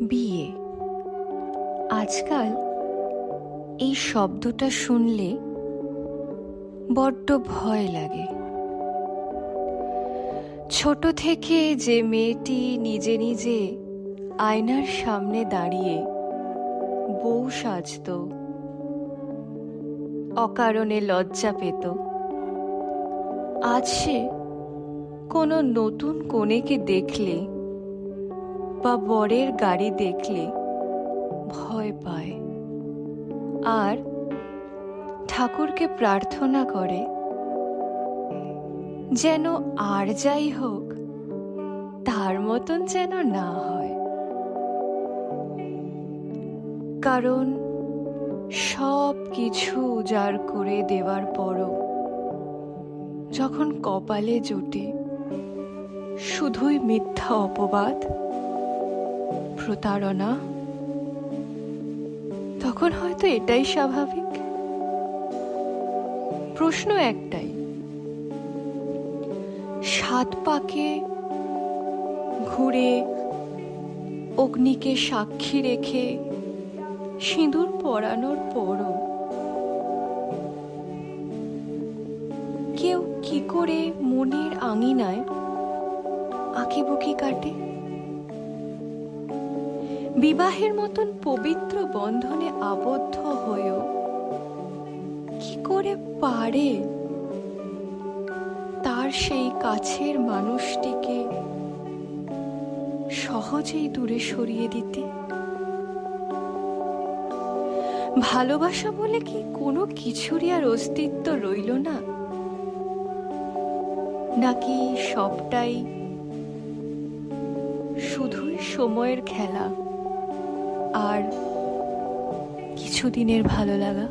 বিয়ে। আজকাল এই শব্দটা শুনলে বড্ড ভয় লাগে। ছোট থেকে যে মেয়েটি নিজে নিজে আয়নার সামনে দাঁড়িয়ে বউ সাজত, অকারণে লজ্জা পেত, আজ সে কোনো নতুন কনেকে দেখলে বা বরের গাড়ি দেখলে ভয় পায় আর ঠাকুরকে প্রার্থনা করে যেন আর যাই হোক তার মতন যেন না হয়। কারণ সব কিছু উজাড় করে দেওয়ার পরও যখন কপালে জোটে শুধুই মিথ্যা অপবাদ, প্রতারণা, তখন হয়তো এটাই স্বাভাবিক। প্রশ্ন একটাই, 7 পাকে ঘুরে অগ্নিকে সাক্ষী রেখে সিঁদুর পরানোর পরও কেউ কি করে মনের আঙিনায় আঁকিবুকি কাটে? বিবাহের মতন পবিত্র বন্ধনে আবদ্ধ হয়েও কি করে পারে তার সেই কাছের মানুষটিকে সহজেই দূরে সরিয়ে দিতে? ভালোবাসা বলে কি কোনো কিছুরই আর অস্তিত্ব রইল না? নাকি সবটাই শুধুই সময়ের খেলা আর কিছুদিনের ভালো লাগা?